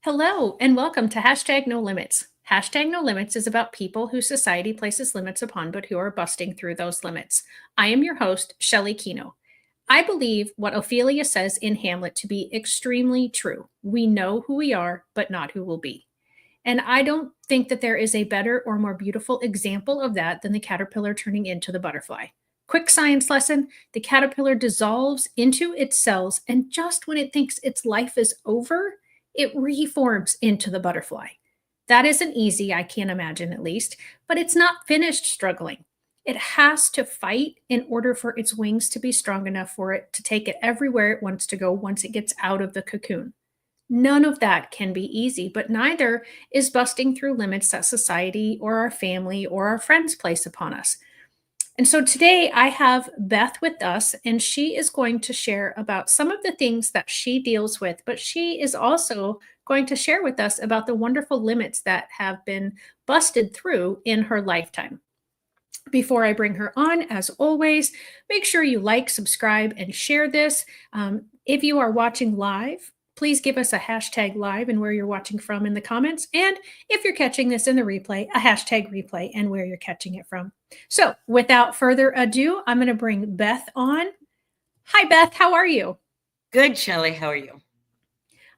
Hello, and welcome to Hashtag No Limits. Hashtag No Limits is about people who society places limits upon, but who are busting through those limits. I am your host, Shelley Kino. I believe what Ophelia says in Hamlet to be extremely true. We know who we are, but not who we'll be. And I don't think that there is a better or more beautiful example of that than the caterpillar turning into the butterfly. Quick science lesson: the caterpillar dissolves into its cells, and just when it thinks its life is over, it reforms into the butterfly. That isn't easy, I can't imagine at least, but it's not finished struggling. It has to fight in order for its wings to be strong enough for it to take it everywhere it wants to go once it gets out of the cocoon. None of that can be easy, but neither is busting through limits that society or our family or our friends place upon us. And so today I have Beth with us, and she is going to share about some of the things that she deals with, but she is also going to share with us about the wonderful limits that have been busted through in her lifetime. Before I bring her on, as always, make sure you like, subscribe, and share this. If you are watching live, please give us a hashtag live and where you're watching from in the comments. And if you're catching this in the replay, a hashtag replay and where you're catching it from. So without further ado, I'm going to bring Beth on. Hi, Beth. How are you? Good, Shelley. How are you?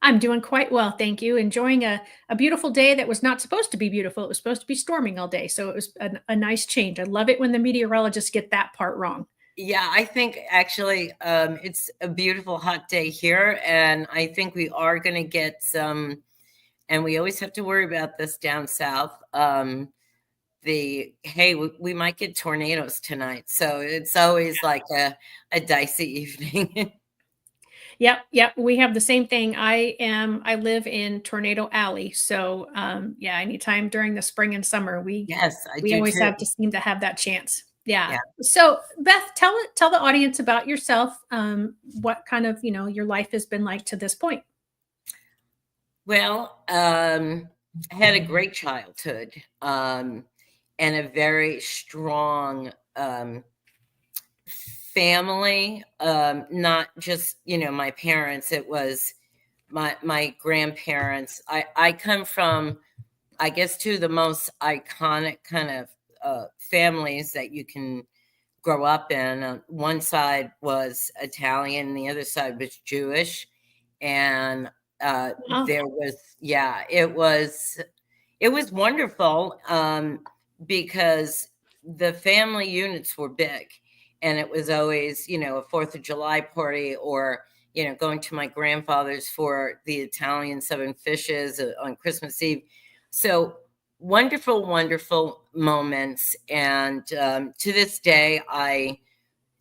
I'm doing quite well, thank you. Enjoying a beautiful day that was not supposed to be beautiful. It was supposed to be storming all day. So it was a nice change. I love it when the meteorologists get that part wrong. Yeah, I think actually it's a beautiful hot day here. And I think we are going to get some, and we always have to worry about this down south. We might get tornadoes tonight. So it's always like a dicey evening. Yep. We have the same thing. I live in Tornado Alley. So yeah, anytime during the spring and summer, we Yes, I we do always too. have to seem to have that chance. Yeah. Yeah. So Beth, tell the audience about yourself. What kind of, your life has been like to this point. Well, I had a great childhood and a very strong family, not just, my parents. It was my grandparents. I come from, I guess, two of the most iconic kind of families that you can grow up in. One side was Italian, the other side was Jewish. And Oh, there was, yeah, it was wonderful because the family units were big, and it was always, a 4th of July party, or going to my grandfather's for the Italian seven fishes on Christmas Eve. So wonderful moments. And to this day, I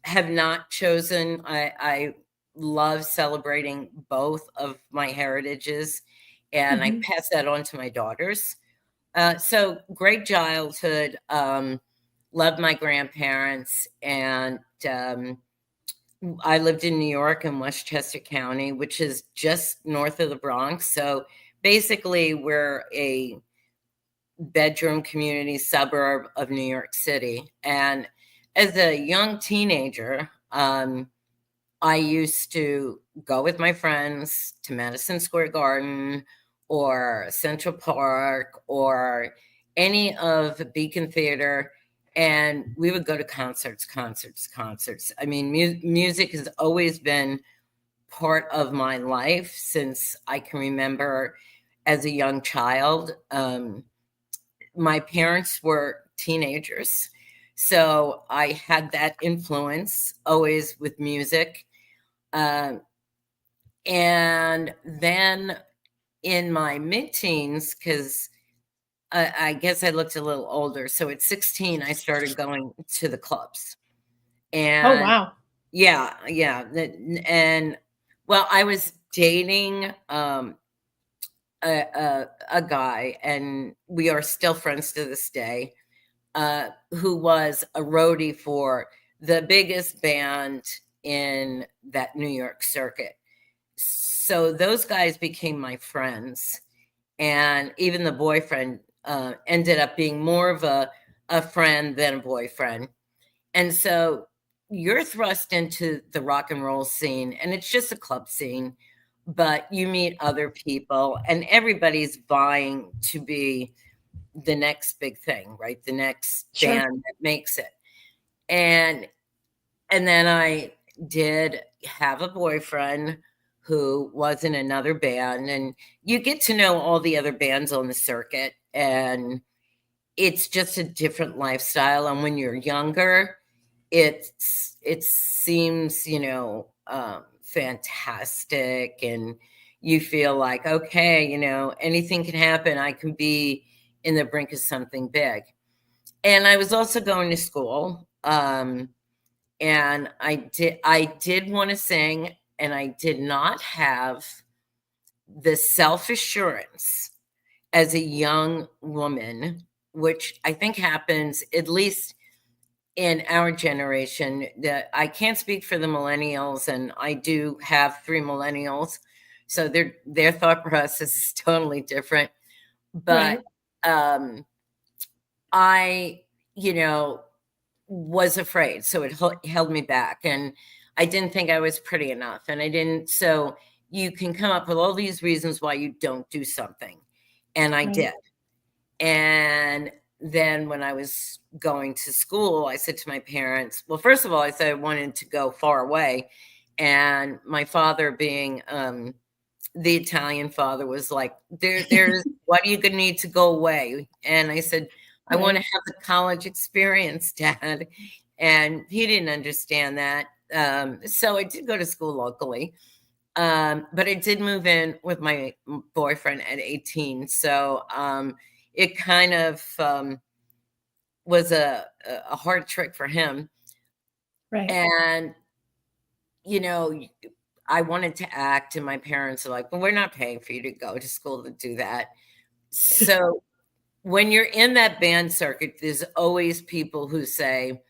have not chosen. I love celebrating both of my heritages, and I mhm. pass that on to my daughters. So great childhood. Loved my grandparents, and I lived in New York in Westchester County, which is just north of the Bronx. So basically, we're a bedroom community suburb of New York City. And as a young teenager, I used to go with my friends to Madison Square Garden or Central Park or any of Beacon Theater, and we would go to concerts. I mean, music has always been part of my life since I can remember as a young child. My parents were teenagers, so I had that influence always with music. Um, and then in my mid-teens, because I guess I looked a little older, so at 16, I started going to the clubs. Oh, And wow. yeah, and well, I was dating a guy, and we are still friends to this day, who was a roadie for the biggest band in that New York circuit. So those guys became my friends. And even the boyfriend ended up being more of a friend than a boyfriend. And so you're thrust into the rock and roll scene, and it's just a club scene but you meet other people and everybody's vying to be the next big thing, right? The next Sure. band that makes it. And then I did have a boyfriend who was in another band, and you get to know all the other bands on the circuit, and it's just a different lifestyle. And when you're younger, it seems, fantastic, and you feel like, okay, anything can happen. I can be in the brink of something big. And I was also going to school. And I did want to sing, and I did not have the self-assurance as a young woman, which I think happens at least in our generation. That I can't speak for the millennials, and I do have 3 millennials, so their thought process is totally different. But I, was afraid, so it held me back, and I didn't think I was pretty enough, and I didn't. So you can come up with all these reasons why you don't do something, and I did. And then when I was going to school, I said to my parents, well, first of all, I said I wanted to go far away, and my father, being the Italian father, was like, there's why do you need to go away? And I said, I want to have the college experience, Dad. And he didn't understand that. So I did go to school locally. But I did move in with my boyfriend at 18. So it kind of was a hard trick for him. Right. And, I wanted to act, and my parents are like, well, we're not paying for you to go to school to do that. So when you're in that band circuit, there's always people who say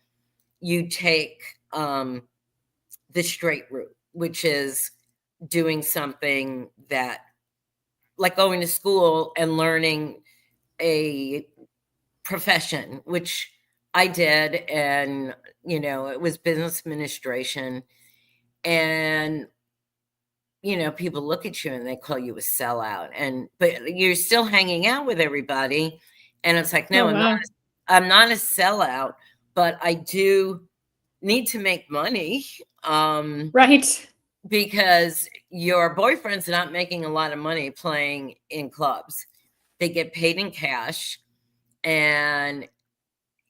you take the straight route, which is doing something that, like going to school and learning a profession, which I did. And, it was business administration. And, people look at you and they call you a sellout, but you're still hanging out with everybody. And it's like, no, I'm not a sellout, but I do need to make money. Right. Because your boyfriend's not making a lot of money playing in clubs. They get paid in cash. And,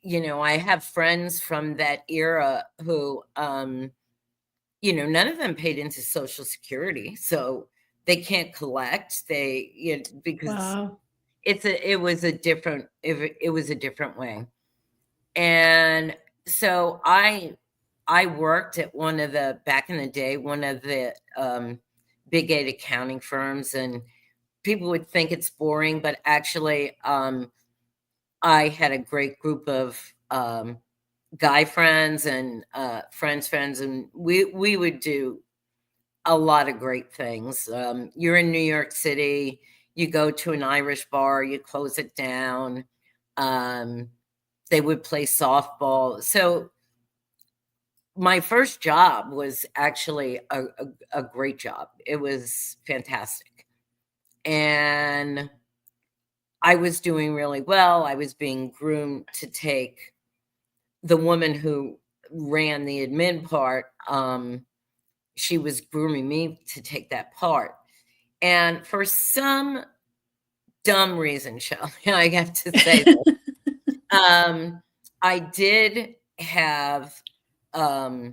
I have friends from that era who, none of them paid into Social Security, so they can't collect. Because it was a different way. And so I worked at back in the day, one of the Big 8 accounting firms, and people would think it's boring, but actually I had a great group of guy friends and friends, and we would do a lot of great things. You're in New York City, you go to an Irish bar, you close it down. They would play softball. So my first job was actually a great job. It was fantastic. And I was doing really well. I was being groomed to take the woman who ran the admin part. She was grooming me to take that part. And for some dumb reason, Shelley, I have to say this, I did have the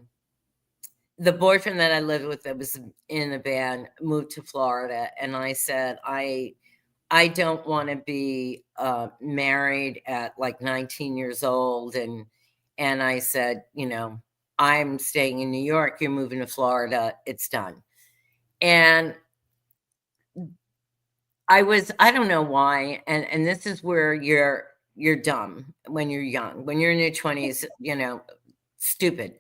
boyfriend that I lived with that was in the band moved to Florida. And I said, I don't want to be married at like 19 years old. And I said, I'm staying in New York. You're moving to Florida. It's done. And I don't know why. And this is where you're dumb when you're young, when you're in your 20s, stupid.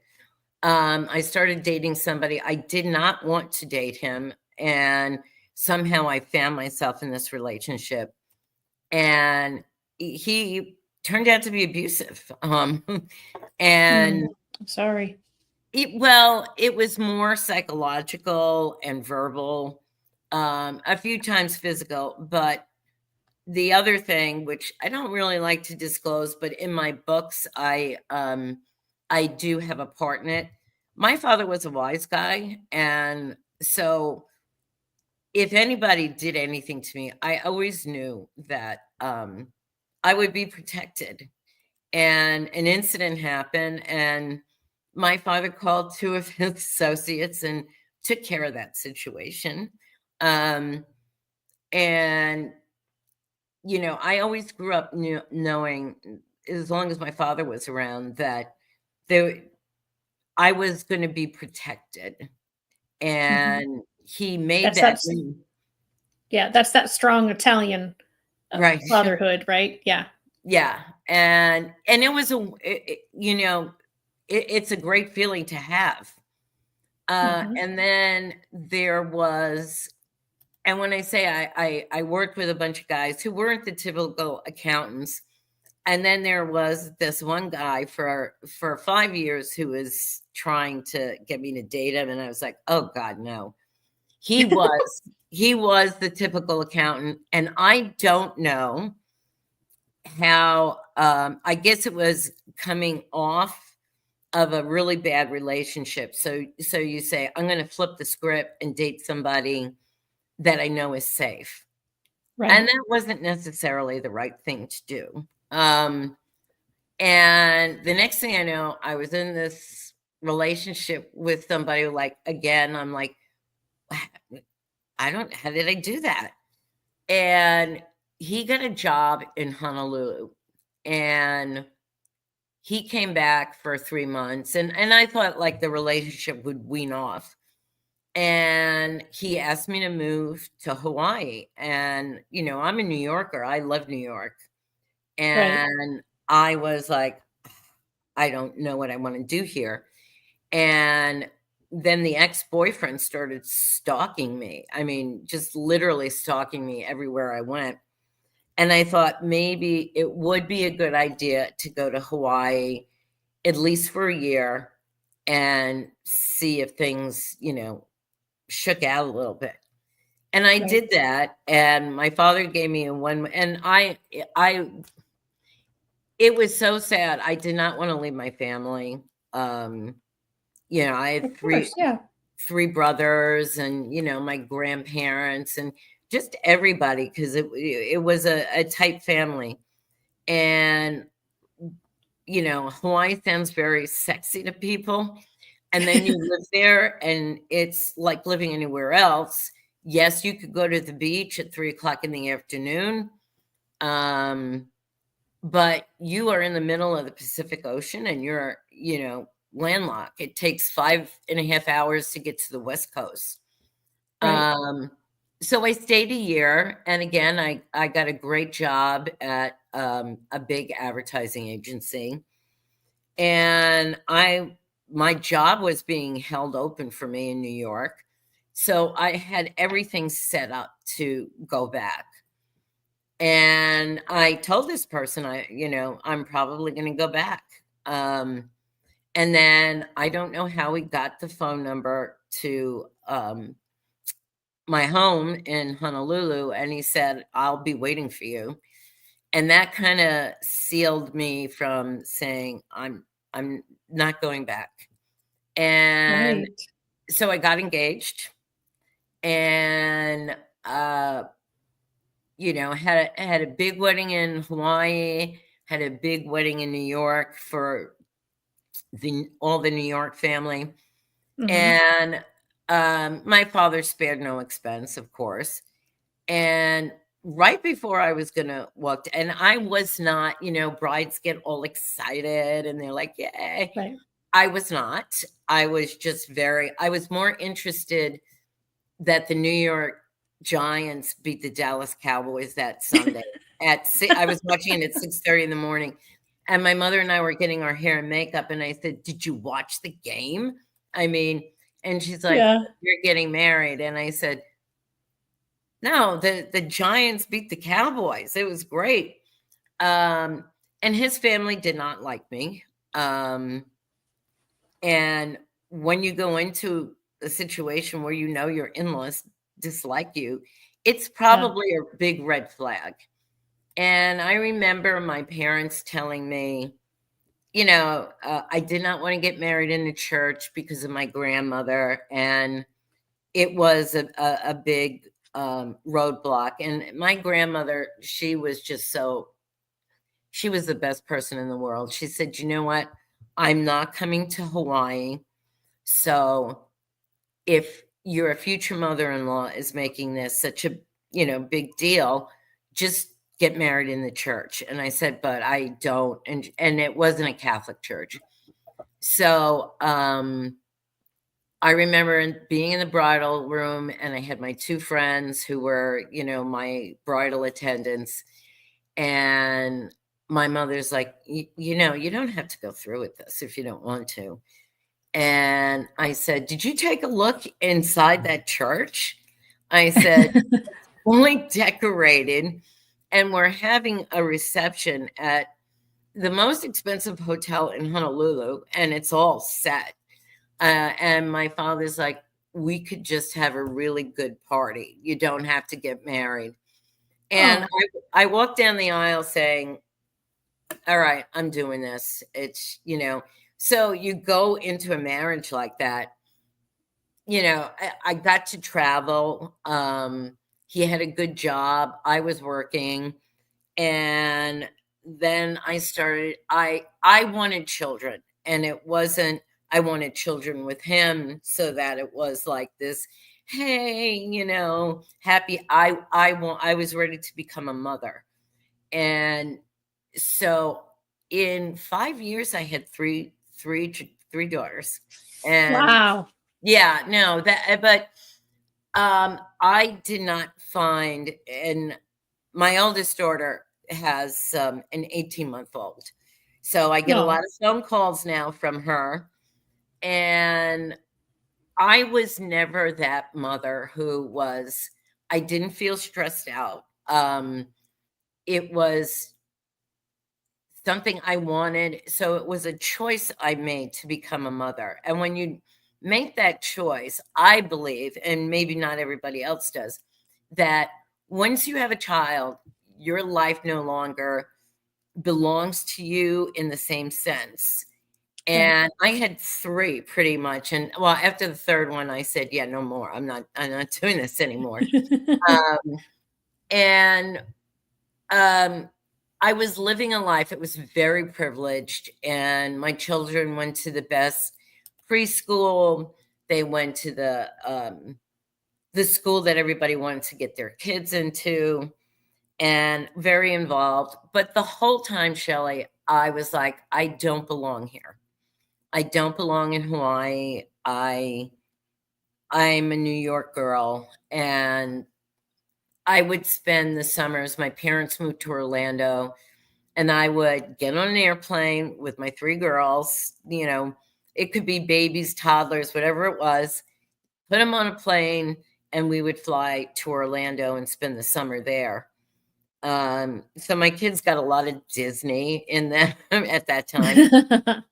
I started dating somebody. I did not want to date him. And somehow I found myself in this relationship, and he turned out to be abusive. And I'm sorry. It was more psychological and verbal. a few times physical, but the other thing, which I don't really like to disclose, but in my books, I do have a part in it. My father was a wise guy, and so if anybody did anything to me, I always knew that I would be protected. And an incident happened, and my father called two of his associates and took care of that situation. Um, and I always grew up knowing, as long as my father was around, that there I was going to be protected, and he made That's that. yeah, that's that strong Italian Right. fatherhood, right? Yeah. Yeah, and it was it's a great feeling to have. And then there was, and when I say I worked with a bunch of guys who weren't the typical accountants, and then there was this one guy for 5 years who was trying to get me to date him, and I was like, oh God, no. He was the typical accountant, and I don't know how, I guess it was coming off of a really bad relationship. So you say, I'm going to flip the script and date somebody that I know is safe. Right. And that wasn't necessarily the right thing to do. And the next thing I know, I was in this relationship with somebody who, like, again, I'm like, how did I do that? And he got a job in Honolulu, and he came back for 3 months, and I thought, like, the relationship would wean off. And he asked me to move to Hawaii, and I'm a New Yorker. I love New York. And I was like, I don't know what I want to do here. And then the ex-boyfriend started stalking me. I mean, just literally stalking me everywhere I went. And I thought maybe it would be a good idea to go to Hawaii, at least for a year, and see if things, shook out a little bit. And I did that. And my father gave me it was so sad. I did not want to leave my family. I had three brothers, and, my grandparents, and just everybody, because it was a tight family. And, Hawaii sounds very sexy to people. And then you live there, and it's like living anywhere else. Yes, you could go to the beach at 3:00 in the afternoon. But you are in the middle of the Pacific Ocean, and you're, landlocked. It takes 5.5 hours to get to the West Coast. So I stayed a year, and again, I got a great job at a big advertising agency, and my job was being held open for me in New York, so I had everything set up to go back. And I told this person, I'm probably going to go back. And then I don't know how he got the phone number to my home in Honolulu, and he said, I'll be waiting for you. And that kind of sealed me from saying, I'm not going back. And so I got engaged, and had a big wedding in Hawaii, had a big wedding in New York for all the New York family. And my father spared no expense, of course. And right before I was going to walk, and I was not, brides get all excited and they're like, yay. Right. I was not. I was just I was more interested that the New York Giants beat the Dallas Cowboys that Sunday. I was watching it at 6:30 in the morning, and my mother and I were getting our hair and makeup, and I said, did you watch the game? I mean, and she's like, you're getting married. And I said, no, the Giants beat the Cowboys. It was great. And his family did not like me. And when you go into a situation where your in-laws dislike you, it's probably a big red flag. And I remember my parents telling me, I did not want to get married in the church because of my grandmother. And it was a big roadblock. And my grandmother, she was the best person in the world. She said, you know what? I'm not coming to Hawaii. So if your future mother-in-law is making this such a, big deal, just get married in the church. And I said, but I don't. And it wasn't a Catholic church. So I remember being in the bridal room, and I had my two friends who were, my bridal attendants. And my mother's like, you don't have to go through with this if you don't want to. And I said, did you take a look inside that church? I said, only decorated, and we're having a reception at the most expensive hotel in Honolulu, and it's all set. And my father's like, we could just have a really good party. You don't have to get married. And I walked down the aisle saying, all right, I'm doing this. It's, so you go into a marriage like that. I got to travel. He had a good job. I was working. And then I wanted children. And it wasn't, I wanted children with him so that it was like this, hey, happy. I was ready to become a mother. And so in 5 years, I had three daughters. And wow. Yeah, no, but I did not find, and my oldest daughter has an 18-month-old. So I get a lot of phone calls now from her. And I was never that mother I didn't feel stressed out. It was something I wanted. So it was a choice I made to become a mother. And when you make that choice, I believe, and maybe not everybody else does, that once you have a child, your life no longer belongs to you in the same sense. And I had three pretty much. And well, after the third one, I said, yeah, no more. I'm not doing this anymore. I was living a life. It was very privileged. And my children went to the best preschool. They went to the school that everybody wanted to get their kids into, and very involved. But the whole time, Shelley, I was like, I don't belong here. I don't belong in Hawaii. I'm a New York girl, and I would spend the summers. My parents moved to Orlando, and I would get on an airplane with my three girls. It could be babies, toddlers, whatever it was. Put them on a plane, and we would fly to Orlando and spend the summer there. So my kids got a lot of Disney in them at that time.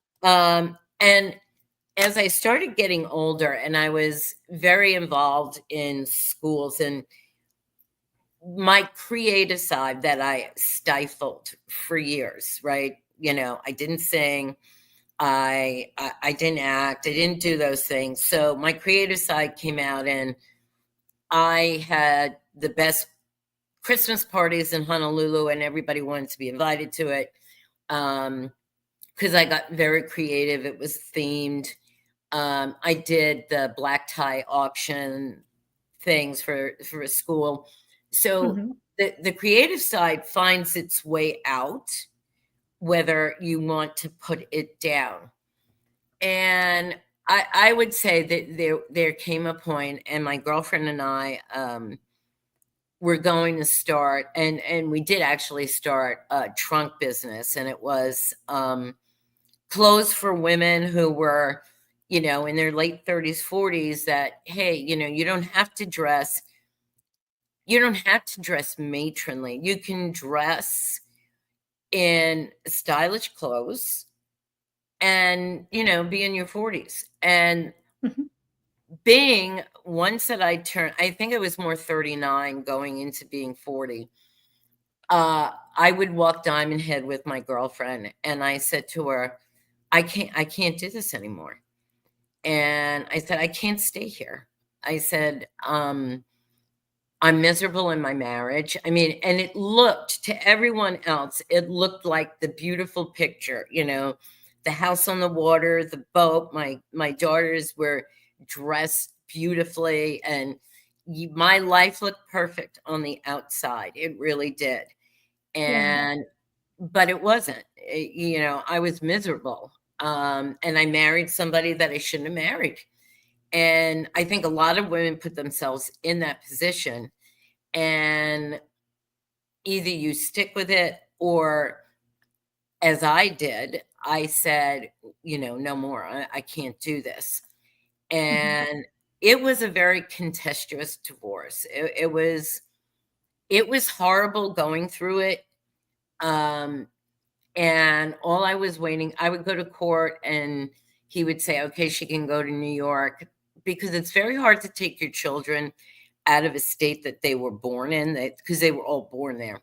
And as I started getting older, and I was very involved in schools, and my creative side that I stifled for years, right? I didn't sing. I didn't act. I didn't do those things. So my creative side came out, and I had the best Christmas parties in Honolulu, and everybody wanted to be invited to it. Because I got very creative. It was themed. I did the black tie auction things for a school. So the creative side finds its way out, whether you want to put it down. And I would say that there came a point, and my girlfriend and I were going to start, and we did actually start a trunk business, and it was clothes for women who were, in their late 30s, 40s, that, hey, you don't have to dress matronly. You can dress in stylish clothes and, be in your 40s. And being once that I turned, I think it was more 39 going into being 40. I would walk Diamond Head with my girlfriend, and I said to her, I can't do this anymore. And I said, I can't stay here. I said, I'm miserable in my marriage. I mean, and it looked to everyone else, it looked like the beautiful picture, you know, the house on the water, the boat. My daughters were dressed beautifully, and my life looked perfect on the outside. It really did. Yeah. And but it wasn't. You know, I was miserable. And I married somebody that I shouldn't have married. And I think a lot of women put themselves in that position, and either you stick with it, or as I did, I said, you know, no more. I can't do this. Mhm. And it was a very contentious divorce. It was horrible going through it. Um, and all I was waiting, I would go to court, and he would say, okay, she can go to New York, because it's very hard to take your children out of a state that they were born in, because they were all born there.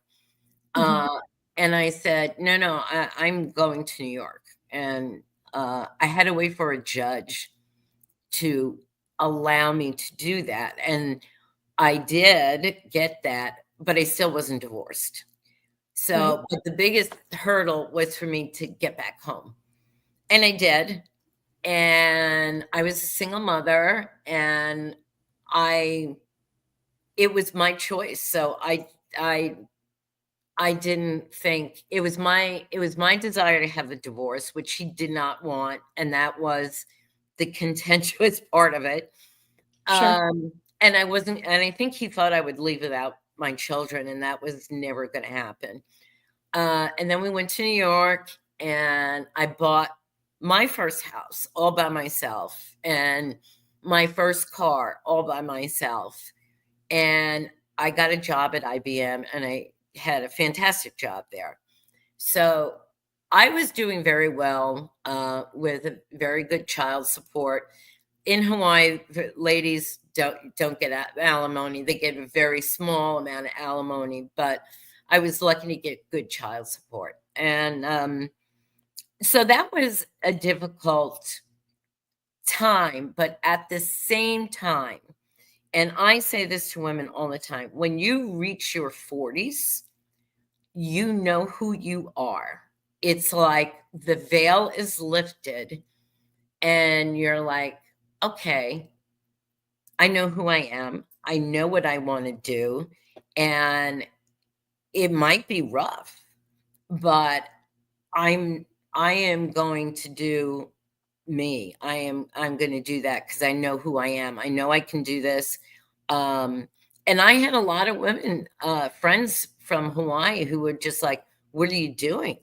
Mhm. Uh, and I said, no, no, I'm going to New York. And I had to wait for a judge to allow me to do that. And I did get that, but I still wasn't divorced. Right. So, but the biggest hurdle was for me to get back home. And I did. And I was a single mother, and I it was my choice. So I I didn't think it was my desire to have a divorce, which he did not want, and that was the contentious part of it. Sure. And I wasn't, and I think he thought I would leave without my children, and that was never going to happen. And then we went to New York, and I bought my first house all by myself, and my first car all by myself. And I got a job at IBM, and I had a fantastic job there. So I was doing very well, with a very good child support. In Hawaii, the ladies don't get alimony. They get a very small amount of alimony, but I was lucky to get good child support. And so that was a difficult time, but at the same time, and I say this to women all the time, when you reach your 40s, you know who you are. It's like the veil is lifted, and you're like, okay, I know who I am. I know what I want to do. And it might be rough, but I'm I am going to do me. I'm going to do that because I know who I am. I know I can do this. Um, and I had a lot of women, friends from Hawaii, who were just like, "What are you doing?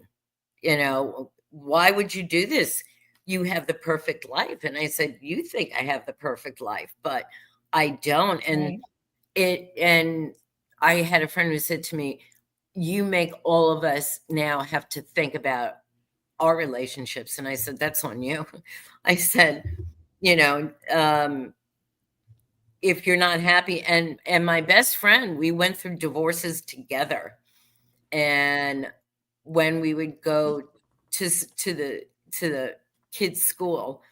You know, why would you do this? You have the perfect life." And I said, "You think I have the perfect life, but I don't." Right. And I had a friend who said to me, "You make all of us now have to think about our relationships." And I said, "That's on you." I said, you know, if you're not happy, and my best friend, we went through divorces together. And when we would go to the kids' school,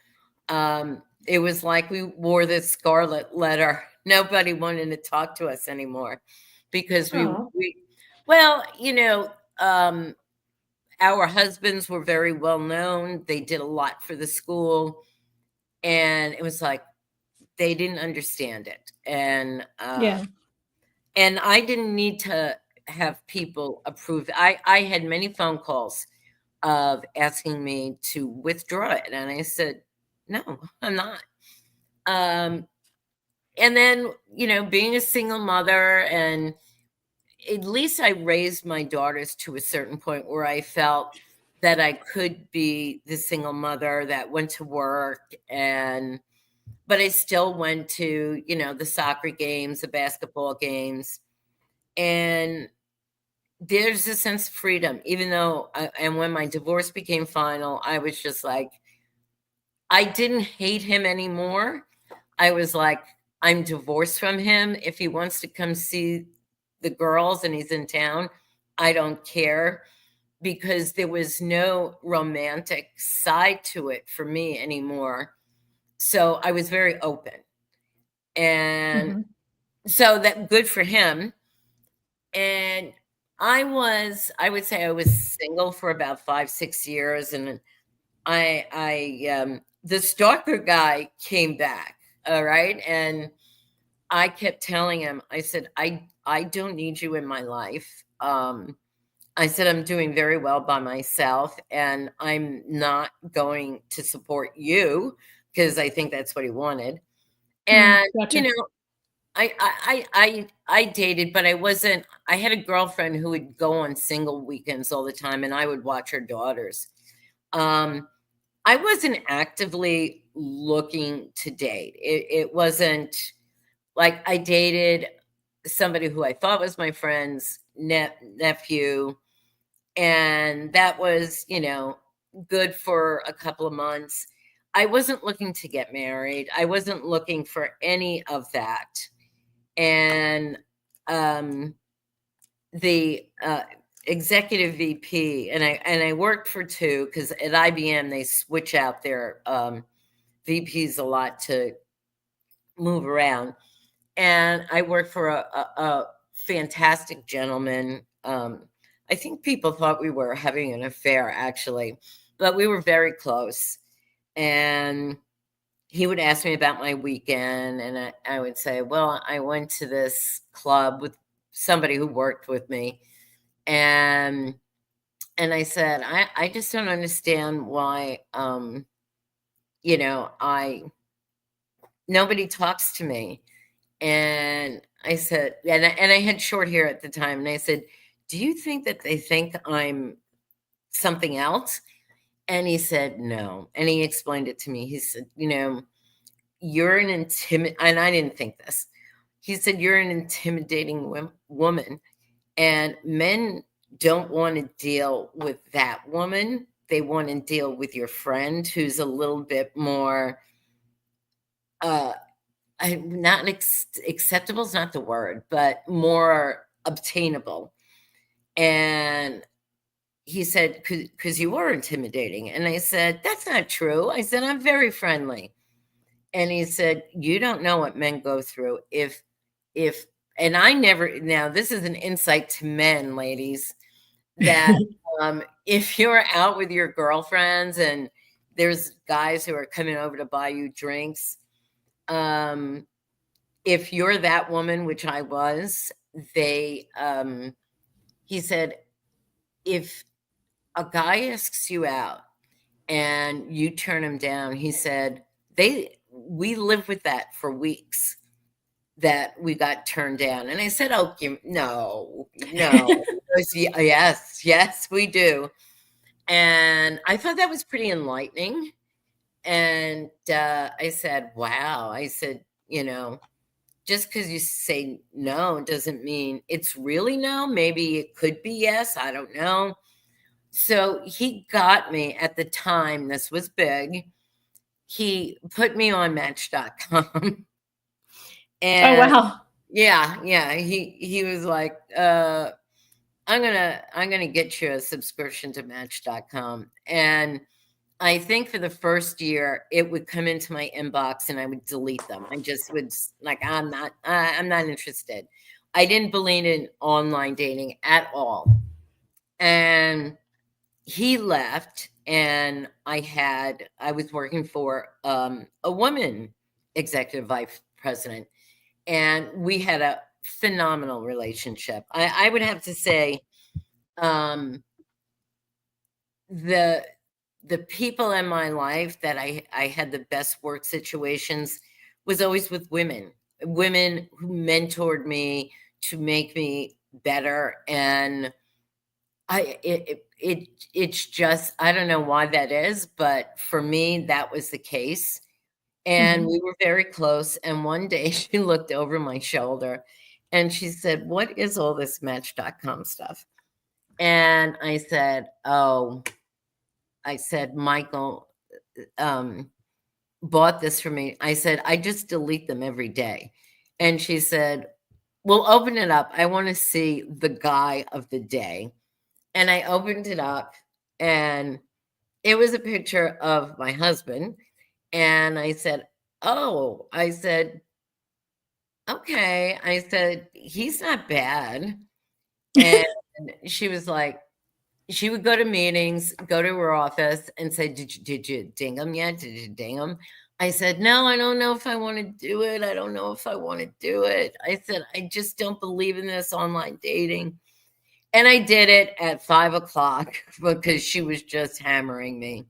it was like we wore this scarlet letter. Nobody wanted to talk to us anymore, because Oh. we well, you know, our husbands were very well known. They did a lot for the school, and it was like they didn't understand it. Yeah. And I didn't need to have people approve. I had many phone calls of asking me to withdraw it, and I said, "No, I'm not." Um, and then, you know, being a single mother, and at least I raised my daughters to a certain point where I felt that I could be the single mother that went to work, and but I still went to, you know, the soccer games, the basketball games, and there's a sense of freedom, even though and when my divorce became final, I was just like, I didn't hate him anymore. I was like, I'm divorced from him. If he wants to come see the girls and he's in town, I don't care, because there was no romantic side to it for me anymore. So I was very open. And Mhm. so that good for him. And I would say I was single for about 5, 6 years. And the stalker guy came back. All right. And I kept telling him, I said, I don't need you in my life. I said, I'm doing very well by myself, and I'm not going to support you, because I think that's what he wanted. And, Gotcha. I dated, but I had a girlfriend who would go on single weekends all the time, and I would watch her daughters. Um, I wasn't actively looking to date. It wasn't like I dated somebody who I thought was my friend's nephew, and that was, good for a couple of months. I wasn't looking to get married. I wasn't looking for any of that. And um, the executive VP, and I worked for two, because at IBM they switch out their VPs a lot to move around. And I worked for a fantastic gentleman. I think people thought we were having an affair, actually, but we were very close. And he would ask me about my weekend, and I would say, well, I went to this club with somebody who worked with me. And I said, I just don't understand why, I nobody talks to me. And I said, and I had short hair at the time, and I said, do you think that they think I'm something else? And he said, no. And he explained it to me. He said, you're an and I didn't think this. He said, you're an intimidating woman, and men don't want to deal with that woman. They want to deal with your friend, who's a little bit more, uh, not acceptable is not the word, but more obtainable. And he said, because you were intimidating. And I said, that's not true. I said, I'm very friendly. And he said, you don't know what men go through. If, and I never, now this is an insight to men, ladies, that if you're out with your girlfriends and there's guys who are coming over to buy you drinks, if you're that woman, which I was, he said, if a guy asks you out and you turn him down, he said, we lived with that for weeks, that we got turned down. And I said, oh, no. Goes, yes, we do. And I thought that was pretty enlightening. And I said, wow. I said, just because you say no doesn't mean it's really no. Maybe it could be yes. I don't know. So he got me at the time. This was big. He put me on Match.com. Oh, And wow. yeah. He was like, I'm gonna get you a subscription to Match.com. And I think for the first year, it would come into my inbox and I would delete them. I just would, like, I'm not interested. I didn't believe in online dating at all. And he left, and I was working for a woman executive vice president, and we had a phenomenal relationship. I would have to say, um, the people in my life that I had the best work situations was always with women who mentored me to make me better. And it's just, I don't know why that is, but for me, that was the case. And we were very close. And one day she looked over my shoulder and she said, what is all this Match.com stuff? And I said, Michael, bought this for me. I said, I just delete them every day. And she said, well, open it up. I want to see the guy of the day. And I opened it up, and it was a picture of my husband. And I said, oh, I said, okay. I said, he's not bad. And she was like, she would go to meetings, go to her office and say, did you ding him yet? Did you ding him? I said, no, I don't know if I want to do it. I don't know if I want to do it. I said, I just don't believe in this online dating. And I did it at 5 o'clock because she was just hammering me.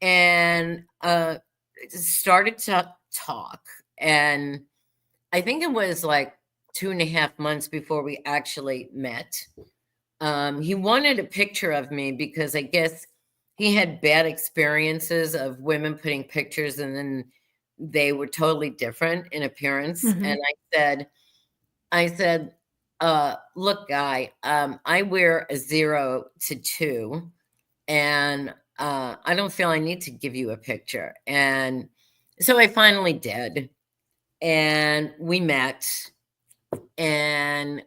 And started to talk. And I think it was like 2.5 months before we actually met. He wanted a picture of me because I guess he had bad experiences of women putting pictures and then they were totally different in appearance. Mhm. And I said, look, guy, I wear a 0 to 2, and I don't feel I need to give you a picture. And so I finally did. And we met, and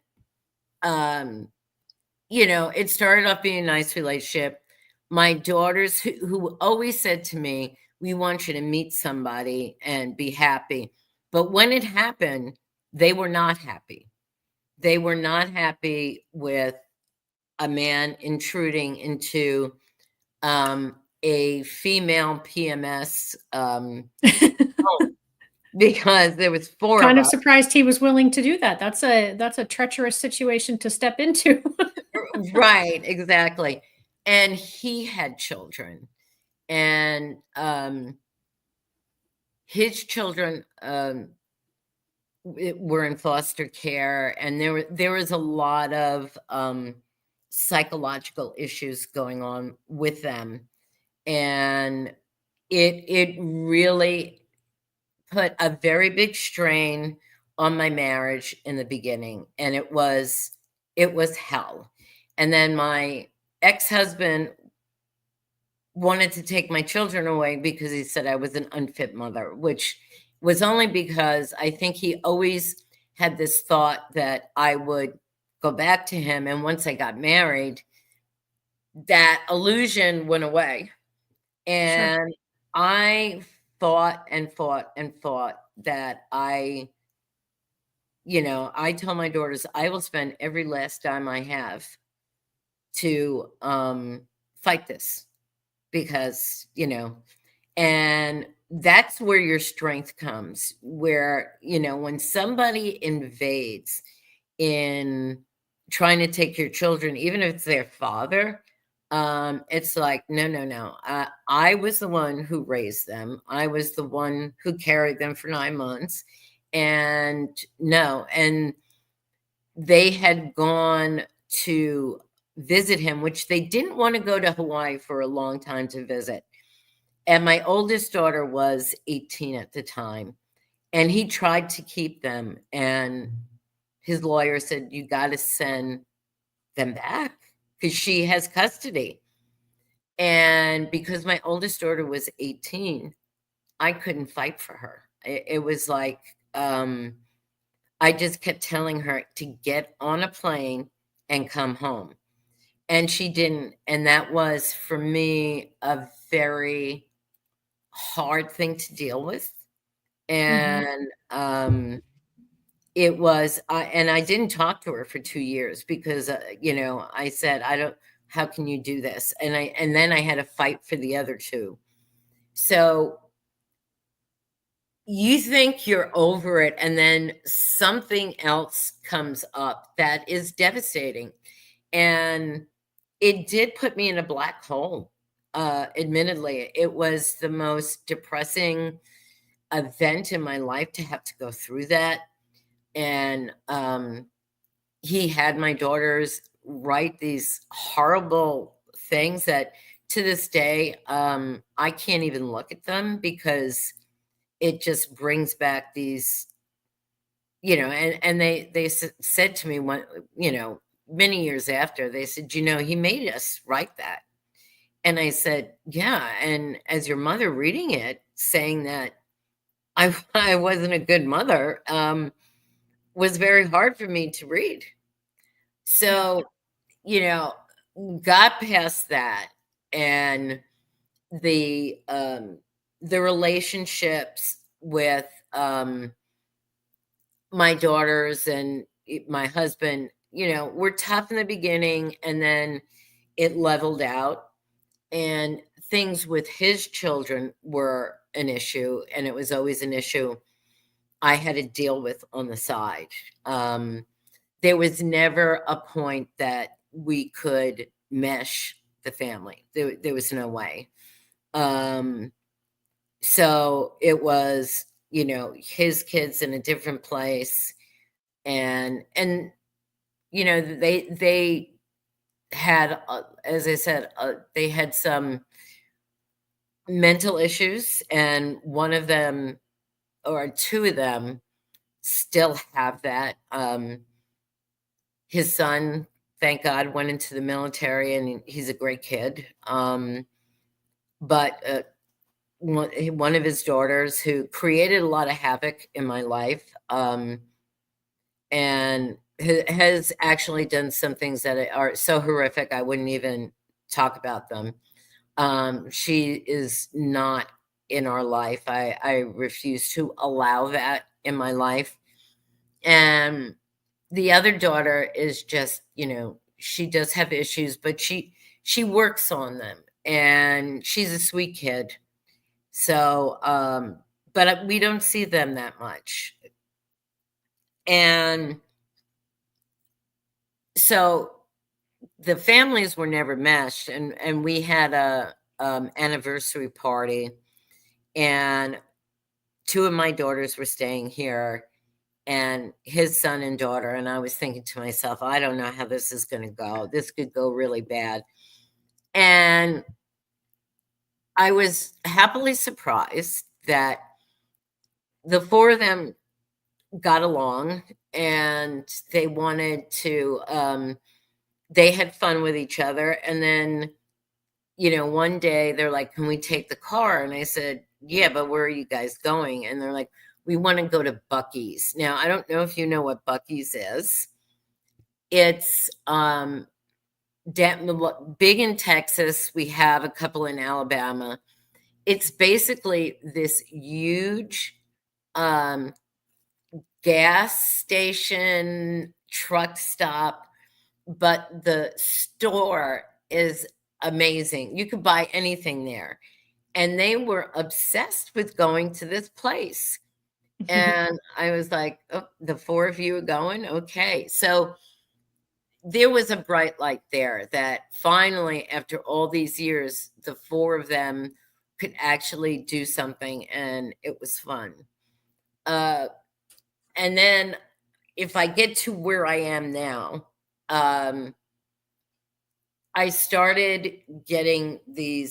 it started off being a nice relationship. My daughters, who always said to me, we want you to meet somebody and be happy. But when it happened, they were not happy. They were not happy with a man intruding into a female PMS home, because there was 4 Kind of of us. surprised he was willing to do that. That's a treacherous situation to step into. Right, exactly. And he had children, and his children were in foster care, and there was a lot of psychological issues going on with them, and it really put a very big strain on my marriage in the beginning, and it was hell. And then my ex-husband wanted to take my children away because he said I was an unfit mother, which was only because I think he always had this thought that I would go back to him. And once I got married, that illusion went away. Sure. And I fought and fought and fought that I tell my daughters, I will spend every last dime I have to fight this, because, and that's where your strength comes, where, when somebody invades in trying to take your children, even if it's their father, it's like, no, no, no. I was the one who raised them. I was the one who carried them for 9 months. And no, and they had gone to visit him, which they didn't want to go to Hawaii for a long time to visit. And my oldest daughter was 18 at the time, and he tried to keep them. And his lawyer said, you got to send them back because she has custody. And because my oldest daughter was 18, I couldn't fight for her. It was like, I just kept telling her to get on a plane and come home. And she didn't. And that was, for me, a very hard thing to deal with. Mhm. And it was, and I didn't talk to her for 2 years because, I said, how can you do this? And then I had to fight for the other 2. So you think you're over it, and then something else comes up that is devastating. And it did put me in a black hole. Admittedly, it was the most depressing event in my life to have to go through that. And he had my daughters write these horrible things that, to this day, I can't even look at them because it just brings back these, and they said to me, one, many years after, they said, he made us write that. And I said, yeah. And as your mother reading it, saying that I wasn't a good mother, was very hard for me to read. Yeah. So, you know, got past that, and the um the relationships with my daughters and my husband, were tough in the beginning, and then it leveled out, and things with his children were an issue, and it was always an issue I had to deal with on the side. Um, there was never a point that we could mesh the family. There was no way. Um, so it was, his kids in a different place, and they had, as I said, they had some mental issues, and one of them or two of them still have that. His son, thank God, went into the military, and he's a great kid. But one of his daughters, who created a lot of havoc in my life, and has actually done some things that are so horrific I wouldn't even talk about them. She is not in our life. I refuse to allow that in my life. And the other daughter is just, she does have issues, but she works on them, and she's a sweet kid. So, but we don't see them that much. And so the families were never meshed, and we had a anniversary party, and two of my daughters were staying here, and his son and daughter, and I was thinking to myself, I don't know how this is going to go. This could go really bad. And I was happily surprised that the four of them got along, and they wanted to, they had fun with each other. And then, one day they're like, can we take the car? And I said, yeah, but where are you guys going? And they're like, we want to go to Buc-ee's. Now, I don't know if you know what Buc-ee's is. It's big in Texas. We have a couple in Alabama. It's basically this huge gas station, truck stop, but the store is amazing. You could buy anything there. And they were obsessed with going to this place. And I was like, oh, the four of you are going? Okay. So there was a bright light there that finally, after all these years, the four of them could actually do something, and it was fun. And then if I get to where I am now, I started getting the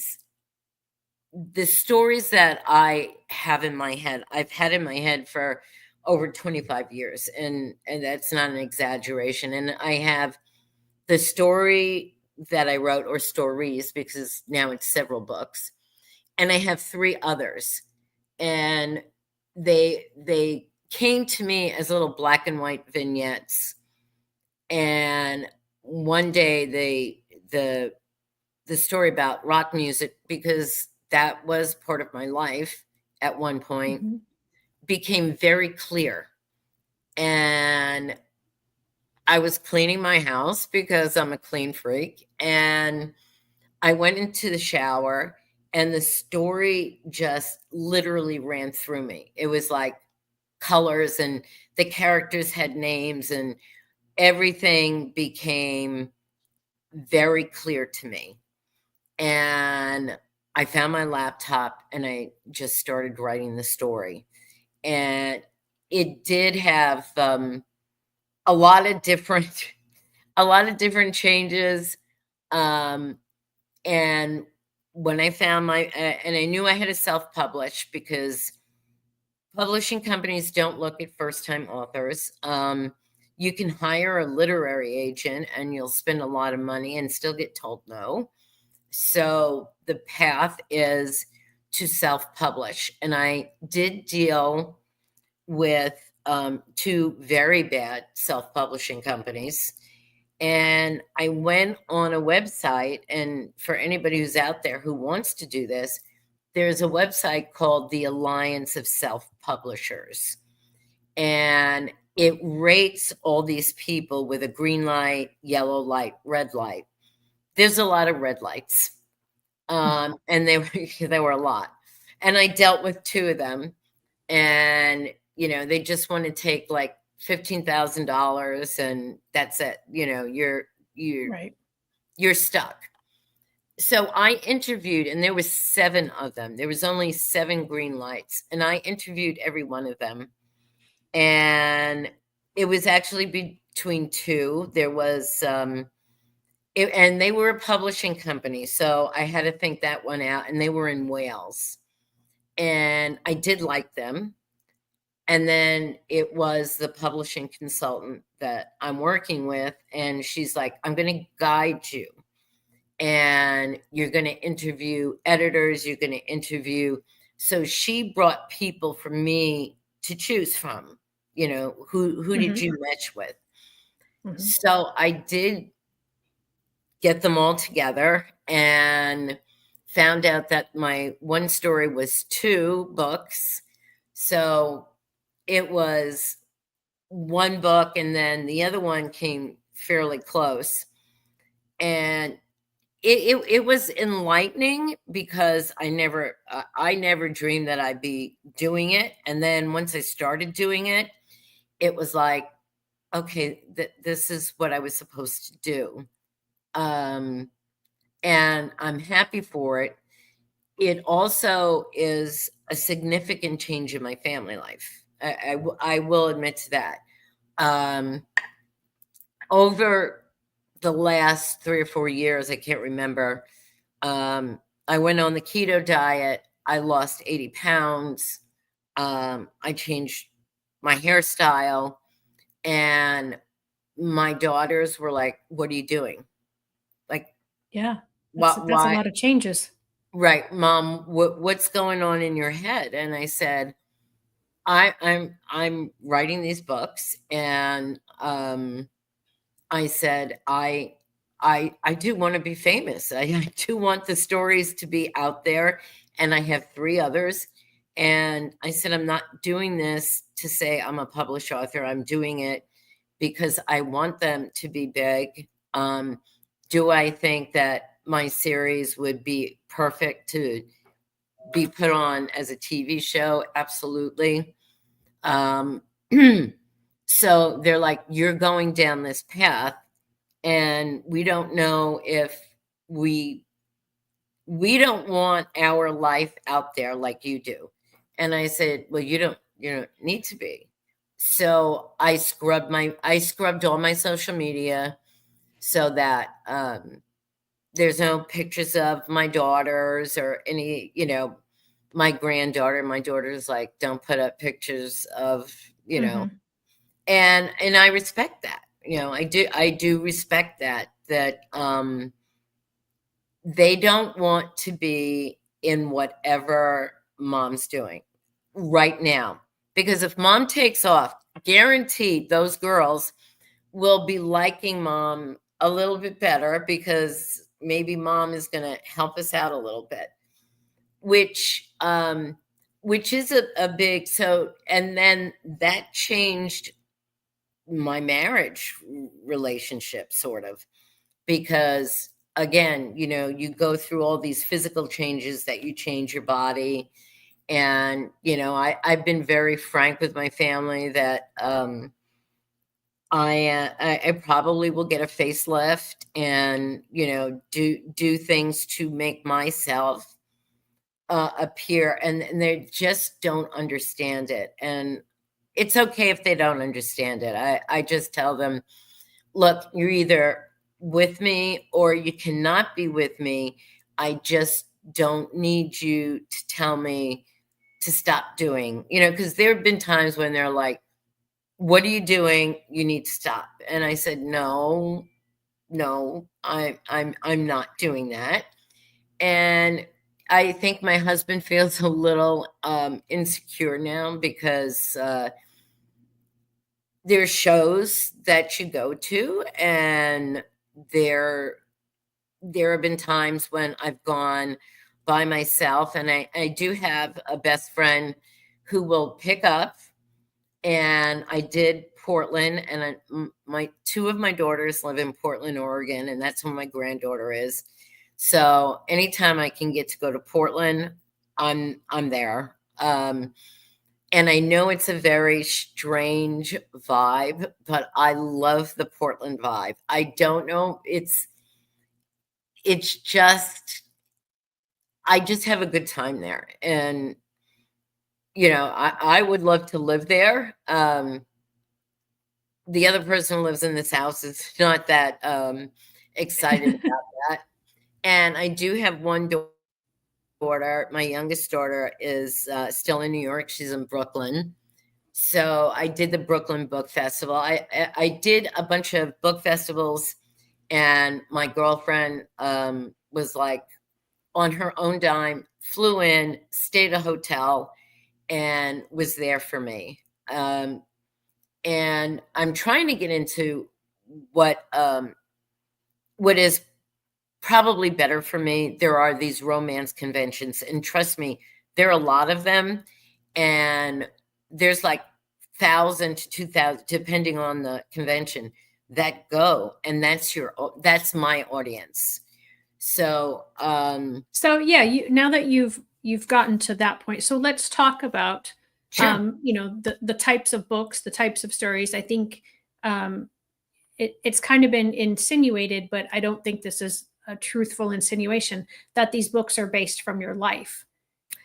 stories that I have in my head. I've had in my head for over 25 years, and that's not an exaggeration. And I have the story that I wrote, or stories, because now it's several books, and I have three others, and they came to me as little black and white vignettes. And one day the story about rock music, because that was part of my life at one point, became very clear. And I was cleaning my house because I'm a clean freak, and I went into the shower, and the story just literally ran through me. It was like colors, and the characters had names, and everything became very clear to me. And I found my laptop, and I just started writing the story. And it did have a lot of different changes. And when I found and I knew I had to self-publish, because publishing companies don't look at first-time authors. You can hire a literary agent, and you'll spend a lot of money and still get told no. So the path is to self-publish. And I did deal with two very bad self-publishing companies. And I went on a website, and for anybody who's out there who wants to do this, there's a website called the Alliance of Self-Publishers. And it rates all these people with a green light, yellow light, red light. There's a lot of red lights. And there were a lot. And I dealt with two of them. And, they just want to take like $15,000 and that's it. You're stuck. So I interviewed, and there was 7 of them. There was only 7 green lights, and I interviewed every one of them. And it was actually between 2. There was, and they were a publishing company, so I had to think that one out. And they were in Wales, and I did like them. And then it was the publishing consultant that I'm working with, and she's like, I'm going to guide you, and you're going to interview editors, you're going to interview. So she brought people for me to choose from, who did you match with? So I did get them all together and found out that my one story was 2 books. So it was 1 book, and then the other one came fairly close. And it was enlightening because I never dreamed that I'd be doing it. And then once I started doing it, it was like, okay, this is what I was supposed to do. And I'm happy for it. It also is a significant change in my family life. I will admit to that. Over the last 3 or 4 years, I can't remember, I went on the keto diet. I lost 80 pounds. I changed my hairstyle, and my daughters were like, what are you doing? Like, yeah, that's a lot of changes. Right. Mom, what's going on in your head? And I said, I'm writing these books, and I said, I do want to be famous. I do want the stories to be out there, and I have 3 others. And I said, I'm not doing this to say I'm a published author. I'm doing it because I want them to be big. Do I think that my series would be perfect to be put on as a TV show? Absolutely. So they're like, you're going down this path, and we don't know if we don't want our life out there like you do. And I said, well, you don't need to be. So I scrubbed all my social media so that there's no pictures of my daughters or any, my granddaughter. My daughter's like, don't put up pictures of, and I respect that. I do respect that they don't want to be in whatever mom's doing right now. Because if mom takes off, guaranteed those girls will be liking mom a little bit better because maybe mom is going to help us out a little bit, which is a big, so, and then that changed my marriage relationship sort of, because again, you go through all these physical changes that you change your body. And, I've been very frank with my family that I probably will get a facelift and, do things to make myself appear. And they just don't understand it. And it's okay if they don't understand it. I just tell them, look, you're either with me or you cannot be with me. I just don't need you to tell me to stop doing, because there have been times when they're like, what are you doing? You need to stop. And I said, no, I'm not doing that. And I think my husband feels a little insecure now because there's shows that you go to, and there have been times when I've gone by myself, and I do have a best friend who will pick up. And I did Portland, and my two of my daughters live in Portland, Oregon, and that's where my granddaughter is. So anytime I can get to go to Portland, I'm there. And I know it's a very strange vibe, but I love the Portland vibe. I don't know, it's just I just have a good time there. And I would love to live there. The other person who lives in this house is not that excited about that. And I do have one daughter. My youngest daughter is still in New York. She's in Brooklyn. So I did the Brooklyn Book Festival. I did a bunch of book festivals, and my girlfriend was like, on her own dime, flew in, stayed at a hotel, and was there for me. And I'm trying to get into what is probably better for me. There are these romance conventions, and trust me, there are a lot of them, and there's like 1,000 to 2,000, depending on the convention, that go, and that's my audience. So yeah, now that you've gotten to that point, so let's talk about sure. the types of books, the types of stories. I think it's kind of been insinuated, but I don't think this is a truthful insinuation, that these books are based from your life.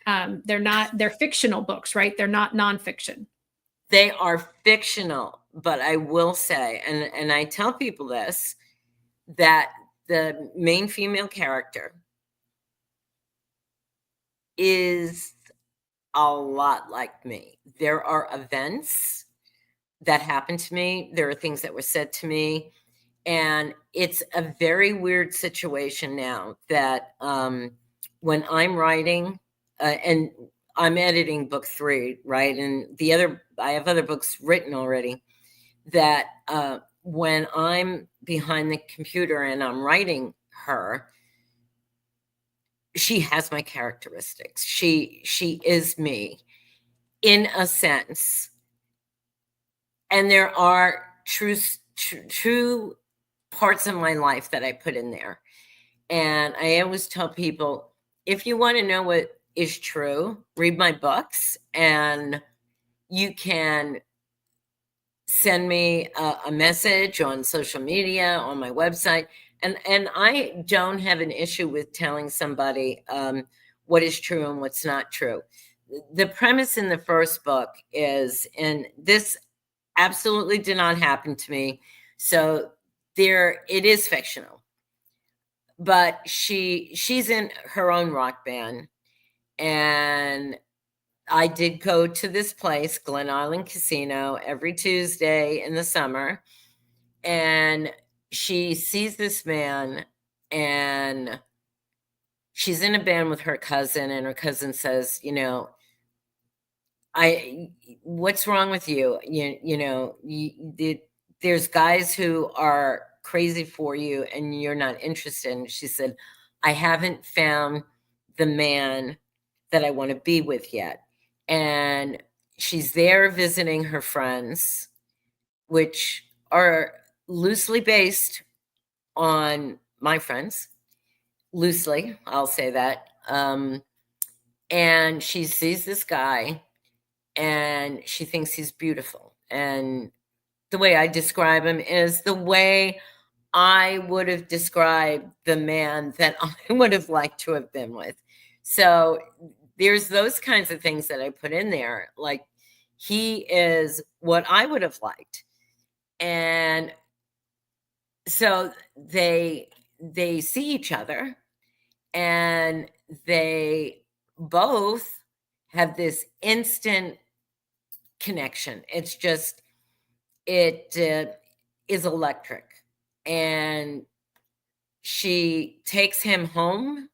They're fictional books, right? They're not nonfiction. They are fictional, but I will say, and I tell people this, that the main female character is a lot like me. There are events that happened to me. There are things that were said to me. And it's a very weird situation now that when I'm writing, and I'm editing book 3, right? And I have other books written already, that when I'm behind the computer and I'm writing her, she has my characteristics. She is me in a sense. And there are true parts of my life that I put in there. And I always tell people, if you want to know what is true, read my books, and you can send me a message on social media, on my website. And I don't have an issue with telling somebody what is true and what's not true. The premise in the first book is, and this absolutely did not happen to me, so it is fictional, but she's in her own rock band, and I did go to this place, Glen Island Casino, every Tuesday in the summer, and she sees this man, and she's in a band with her cousin, and her cousin says, what's wrong with you? There's guys who are crazy for you, and you're not interested. And she said, I haven't found the man that I want to be with yet. And she's there visiting her friends, which are loosely based on my friends. Loosely, I'll say that. And she sees this guy, and she thinks he's beautiful. And the way I describe him is the way I would have described the man that I would have liked to have been with. So there's those kinds of things that I put in there. Like, he is what I would have liked. And so they see each other, and they both have this instant connection. It's just, it is electric. And she takes him home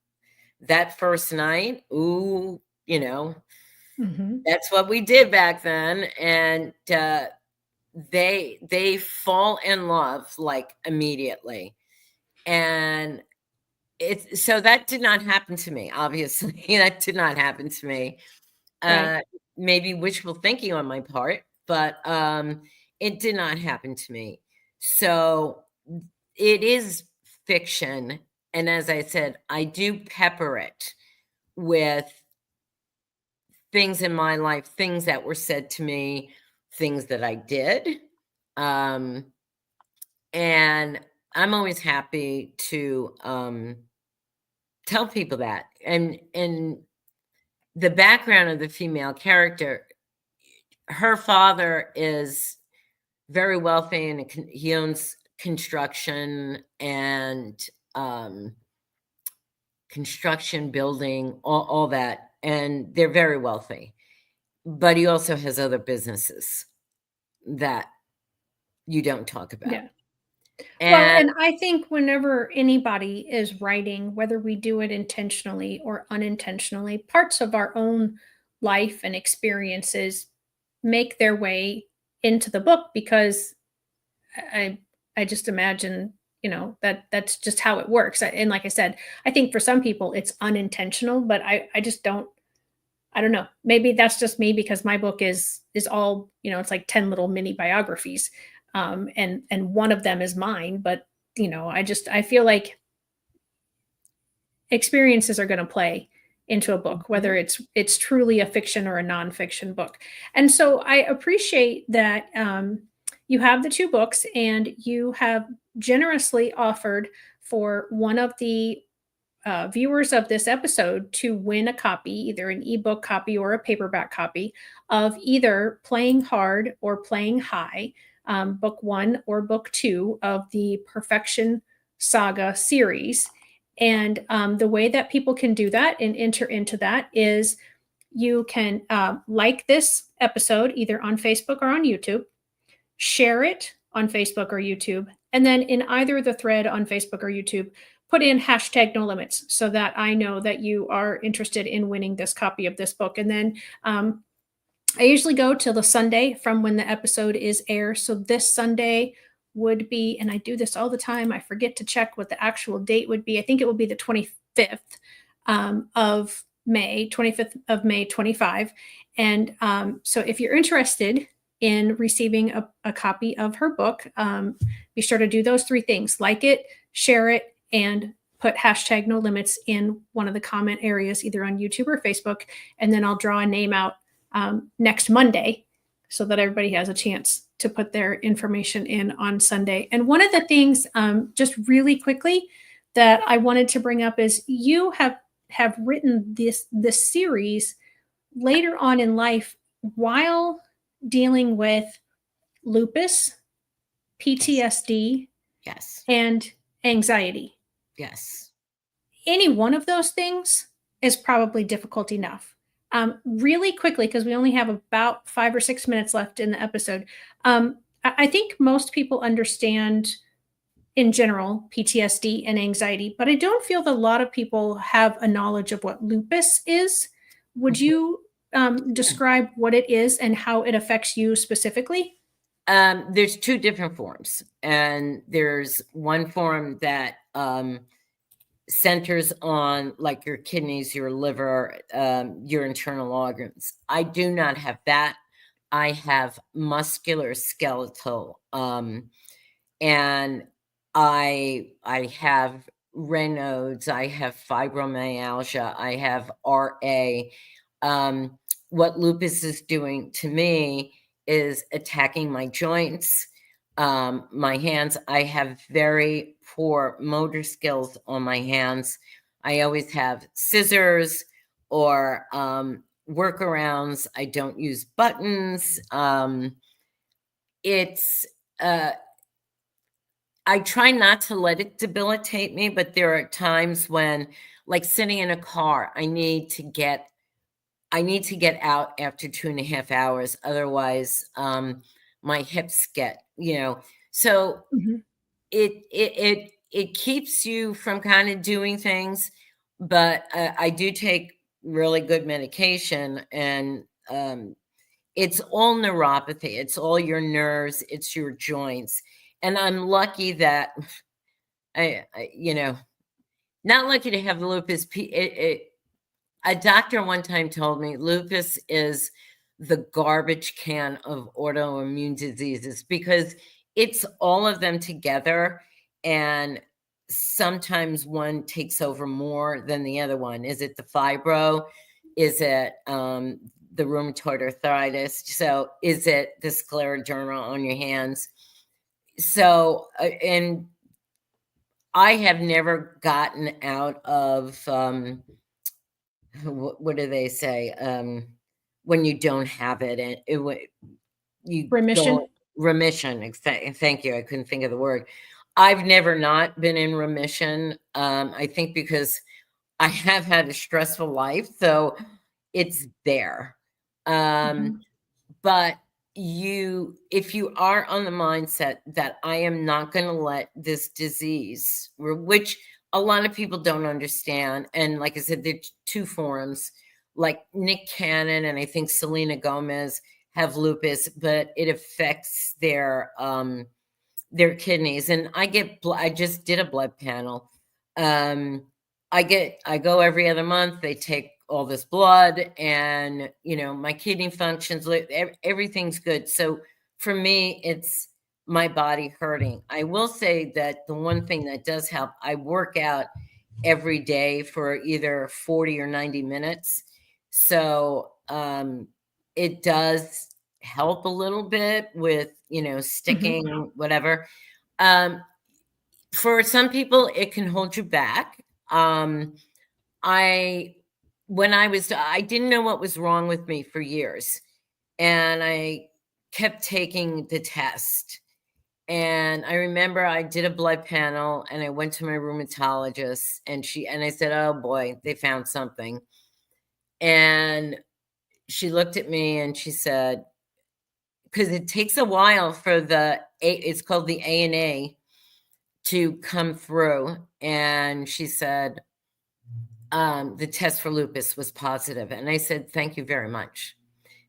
that first night, ooh, Mhm. that's what we did back then. And they fall in love like immediately. And so that did not happen to me, obviously. That did not happen to me. Right. Uh, Maybe wishful thinking on my part, but it did not happen to me. So it is fiction. And as I said, I do pepper it with things in my life, things that were said to me, things that I did. Um, and I'm always happy to tell people that. And the background of the female character, her father is very wealthy and he owns construction and construction, building, all that. And they're very wealthy. But he also has other businesses that you don't talk about. Yeah. Well, And and I think whenever anybody is writing, whether we do it intentionally or unintentionally, parts of our own life and experiences make their way into the book because I I just imagine, that that's just how it works. And like I said, I think for some people it's unintentional, but I just I don't know. Maybe that's just me because my book is all, it's like 10 little mini biographies. And one of them is mine, but I feel like experiences are going to play into a book, whether Mhm. it's truly a fiction or a nonfiction book. And so I appreciate that you have the two books and you have generously offered for one of the viewers of this episode to win a copy, either an ebook copy or a paperback copy of either Playing Hard or Playing High, book one or book two of the Perfection Saga series. And the way that people can do that and enter into that is you can like this episode either on Facebook or on YouTube, share it on Facebook or YouTube, and then in either the thread on Facebook or YouTube, put in hashtag no limits so that I know that you are interested in winning this copy of this book. And then I usually go till the Sunday from when the episode is aired. So this Sunday would be, and I do this all the time, I forget to check what the actual date would be. I think it will be the 25th of May, 25th of May, 25. And so if you're interested in receiving a copy of her book, be sure to do those three things: like it, share it, and put hashtag no limits in one of the comment areas, either on YouTube or Facebook. And then I'll draw a name out next Monday so that everybody has a chance to put their information in on Sunday. And one of the things, just really quickly, that I wanted to bring up is you have written this series later on in life while dealing with lupus, yes, PTSD, yes, and anxiety. yes. Any one of those things is probably difficult enough. Really quickly, because we only have about 5 or 6 minutes left in the episode, I think most people understand in general PTSD and anxiety, but I don't feel that a lot of people have a knowledge of what lupus is. Would Mhm. you describe what it is and how it affects you specifically? There's two different forms, and there's one form that centers on like your kidneys, your liver, your internal organs. I do not have that. I have muscular skeletal, and I have Raynaud's, I have fibromyalgia, I have RA. What lupus is doing to me is attacking my joints, my hands. I have very poor motor skills on my hands. I always have scissors or workarounds. I don't use buttons. It's uh, I try not to let it debilitate me, but there are times when, like sitting in a car, I need to get out after 2.5 hours. Otherwise, my hips get, so Mhm. it keeps you from kind of doing things. but I do take really good medication, and it's all neuropathy. It's all your nerves. It's your joints. And I'm lucky that you know, not lucky to have lupus. A doctor one time told me lupus is the garbage can of autoimmune diseases because it's all of them together, and sometimes one takes over more than the other one. Is it the fibro? Is it the rheumatoid arthritis? So is it the scleroderma on your hands? So, and I have never gotten out of what do they say? When you don't have it, and you Remission. Remission. Thank you. I couldn't think of the word. I've never not been in remission. I think because I have had a stressful life, so it's there. But if you are on the mindset that I am not going to let this disease, which a lot of people don't understand, and like I said, there's two forms, like Nick Cannon and I think Selena Gomez have lupus, but it affects their kidneys. And I just did a blood panel. I go every other month. They take all this blood, and my kidney functions, everything's good. So for me, it's my body hurting. I will say that the one thing that does help, I work out every day for either 40 or 90 minutes. So it does help a little bit with, sticking, whatever. For some people, it can hold you back. I didn't know what was wrong with me for years, and I kept taking the test. And I remember I did a blood panel, and I went to my rheumatologist, and I said, "Oh boy, they found something." And she looked at me and she said, because it takes a while for it's called the ANA to come through. And she said, the test for lupus was positive. And I said, "Thank you very much."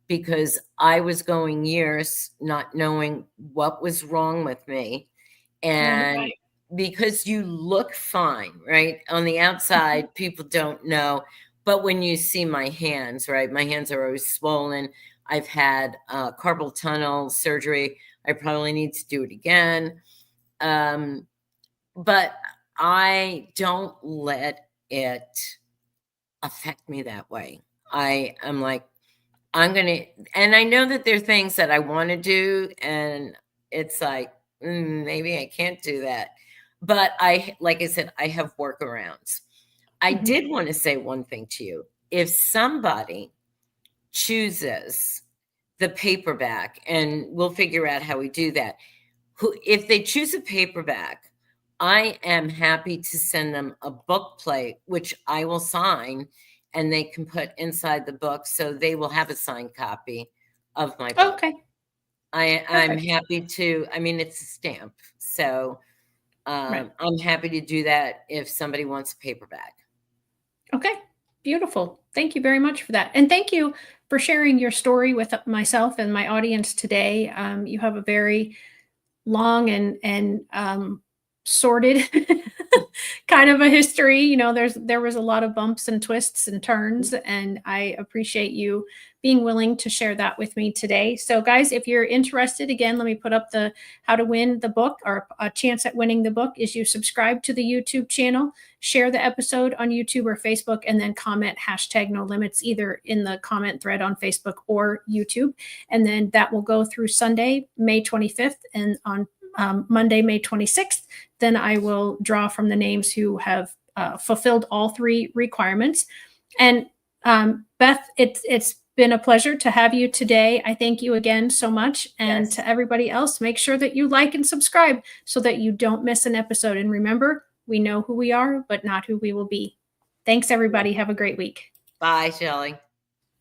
Because I was going years not knowing what was wrong with me. And because you look fine, right? On the outside, people don't know. But when you see my hands, right? My hands are always swollen. I've had carpal tunnel surgery. I probably need to do it again. But I don't let it affect me that way. I'm like, and I know that there are things that I want to do, and it's like, maybe I can't do that. But like I said, I have workarounds. I did want to say one thing to you. If somebody chooses the paperback, and we'll figure out how we do that, if they choose a paperback, I am happy to send them a book plate, which I will sign, and they can put inside the book, so they will have a signed copy of my book. Okay. I'm happy to. I mean, it's a stamp, so I'm happy to do that if somebody wants a paperback. Okay, beautiful. Thank you very much for that, and thank you for sharing your story with myself and my audience today. You have a very long and sordid kind of a history. There was a lot of bumps and twists and turns, and I appreciate you being willing to share that with me today. So guys, if you're interested, again, let me put up the how to win the book, or a chance at winning the book is you subscribe to the YouTube channel, share the episode on YouTube or Facebook, and then comment #NoLimits either in the comment thread on Facebook or YouTube. And then that will go through Sunday, May 25th, and on Monday, May 26th, then I will draw from the names who have fulfilled all 3 requirements. And Beth, it's been a pleasure to have you today. I thank you again so much. And to everybody else, make sure that you like and subscribe so that you don't miss an episode. And remember, we know who we are, but not who we will be. Thanks, everybody. Have a great week. Bye, Shelley.